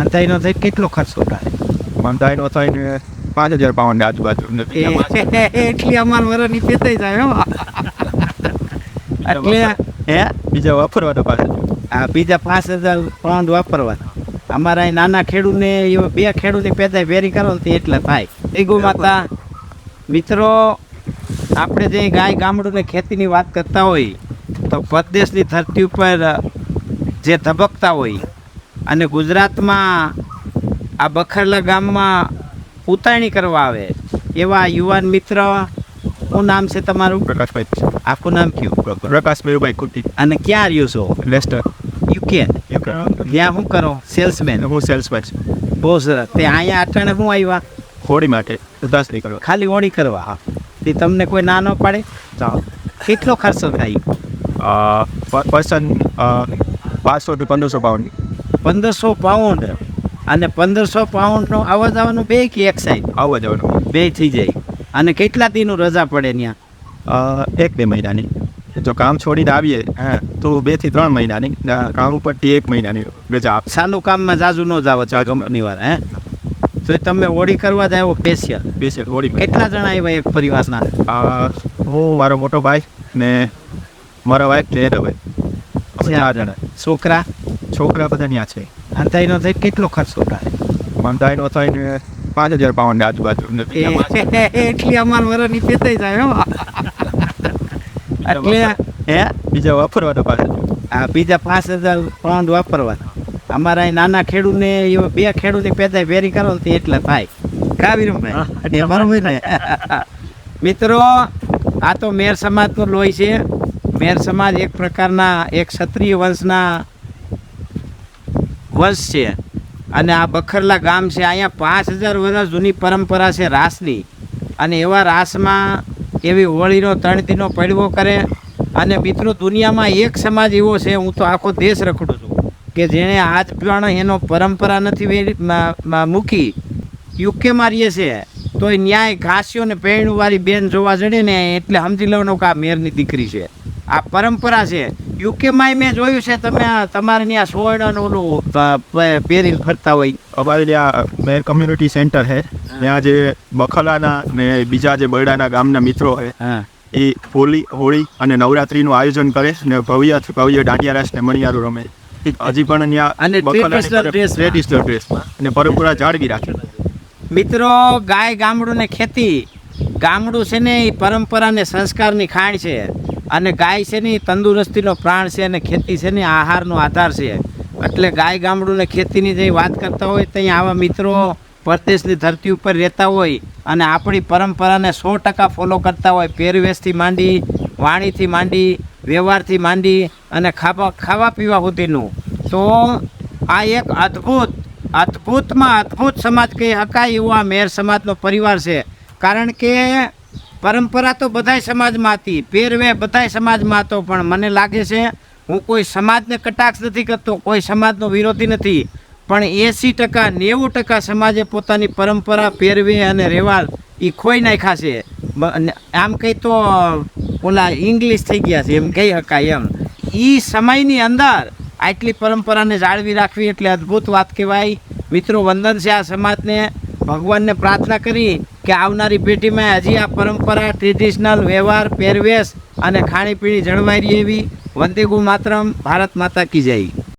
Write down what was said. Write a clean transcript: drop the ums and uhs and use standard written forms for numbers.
અંધાઈનો થઈ કેટલો ખર્ચો થાય? મંદાઈનો થઈને 5,000 પાઉન્ડ આજુબાજુ. એટલી અમાર વરની પેતાઈ જાય હો. એટલે હે બીજા વાપરવાનો પાછળ આ બીજા 5,000 પાઉન્ડ વાપરવાના. અમારા અહીં નાના ખેડૂતને એવા 2 ખેડૂતની પેદાય વેરી કરો ને એટલે થાય. એ ગૌ માતા મિત્રો, આપણે જે ગાય ગામડું ને ખેતીની વાત કરતા હોય તો પરદેશની ધરતી ઉપર જે ધબકતા હોય અને ગુજરાતમાં આ બખરલા ગામમાં ઉતાણી કરવા આવે એવા યુવાન મિત્ર, શું નામ છે તમારું? પ્રકાશભાઈ. આખું નામ કયું? પ્રકાશ મેરુભાઈ કુટી. અને ક્યાં રહ્યો છો? લેસ્ટર. યુકે. ત્યાં શું કરો? સેલ્સમેન. હું સેલ્સમેન. બહુ સરસ. તે અહીંયા અટાણે શું આવ્યા? હોળી માટે ઉદાસરી કરવા. ખાલી હોળી કરવા? તે તમને કોઈ ના ન પાડે? કેટલો ખર્ચો થાય? Person 500 to 1,500 pound. 1,500 પાઉન્ડ. અને 1,500 પાઉન્ડનો આવવા જવાનું બે કે એક સાઈડ? આવવા જવાનું બે થઈ જાય. અને કેટલા દીનું રજા પડે ત્યાં? 1-2 મહિનાની. જો કામ છોડીને આવીએ તો 2 થી 3 મહિનાની. કામ ઉપરથી 1 મહિનાની રજા આપે. સાલું કામમાં જાજુ ન જાવ કંપની વાર હે? તો તમે હોળી કરવા જાવ સ્પેશિયલ હોળી. કેટલા જણા આવ્યા એક પરિવારના? હું, મારો મોટો ભાઈ ને મારા વાઈફ ને હવે 4 જણા. છોકરા બધા ત્યાં છે. અંધાઈનો થઈ કેટલો ખર્ચો થાય? મંદાઈનો થઈને 5,000 પાઉન્ડ આજુબાજુ. એટલી અમાર વરની પેતાઈ જાય હો. એટલે હે બીજા વાપરવાનો પાછળ આ બીજા 5,000 પાઉન્ડ વાપરવાના. અમારા અહીં નાના ખેડૂતને એવા 2 ખેડૂતની પેદાય વેરી કરો ને એટલે થાય. કાવીરભાઈ બરોબર ને? મિત્રો, આ તો મેર સમાજનો લોહી છે. મેર સમાજ એક પ્રકારના એક ક્ષત્રિય વંશ છે. અને આ બખરલા ગામ છે. અહીંયા 5,000 વર્ષ જૂની પરંપરા છે રાસની. અને એવા રાસમાં એવી હોળીનો 3 દીનો પડવો કરે. અને મિત્રો, દુનિયામાં એક સમાજ એવો છે, હું તો આખો દેશ રખડું છું, કે જેણે આજ પણ એનો પરંપરા નથી મૂકી. યુકેમાં રહીએ છે તો ન્યાય ઘાસ્યો ને પૈણુંવાળી બેન જોવા જડે ને એટલે સમજી લેવાનું કે આ મેરની દીકરી છે. આ પરંપરા છે. યુકેમાં મેં જોયું છે, તમે તમારે ત્યાં સોયણાનું ઓલું પહેરીને ફરતા હોય. અમારે ત્યાં મેર કમ્યુનિટી સેન્ટર છે. ત્યાં જે બખલાના ને બીજા જે બરડાના ગામના મિત્રો છે એ હોળી અને નવરાત્રીનું આયોજન કરે ને ભવ્ય દાંડિયા રાસ ને મણિયારું રમે. હજી પણ ટ્રેડિશનલ ડ્રેસમાં અને પરંપરા જાળવી રાખે. મિત્રો, ગાય ગામડું ને ખેતી, ગામડું છે ને એ પરંપરા ને સંસ્કારની ખાણ છે. અને ગાય છે ને એ તંદુરસ્તીનો પ્રાણ છે. અને ખેતી છે ને આહારનો આધાર છે. એટલે ગાય ગામડું ને ખેતીની જે વાત કરતા હોય ત્યાં આવા મિત્રો પરદેશની ધરતી ઉપર રહેતા હોય અને આપણી પરંપરાને 100% ફોલો કરતા હોય. પહેરવેશથી માંડી, વાણીથી માંડી, વ્યવહારથી માંડી અને ખાવા પીવા સુધીનું. તો આ એક અદ્ભુતમાં અદ્ભુત સમાજ કહી શકાય એવો આ મેર સમાજનો પરિવાર છે. કારણ કે પરંપરા તો બધાય સમાજમાં હતી, પહેરવે બધાય સમાજમાં હતો. પણ મને લાગે છે, હું કોઈ સમાજને કટાક્ષ નથી કરતો, કોઈ સમાજનો વિરોધી નથી, પણ 80% 90% સમાજે પોતાની પરંપરા, પહેરવે અને રહેવાલ એ ખોઈ નાખ્યા છે. આમ કહી તો ઓલા ઇંગ્લિશ થઈ ગયા છે એમ કહી શકાય. એમ એ સમયની અંદર આટલી પરંપરાને જાળવી રાખવી એટલે અદ્ભુત વાત કહેવાય. મિત્રો, વંદન છે આ સમાજને. ભગવાનને પ્રાર્થના કરી કે આવનારી પેઢીમાં હજી આ પરંપરા, ટ્રેડિશનલ વ્યવહાર, પહેરવેશ અને ખાણીપીણી જળવાઈ રહી એવી. વંદે ગુ માતરમ. ભારત માતા કી જય.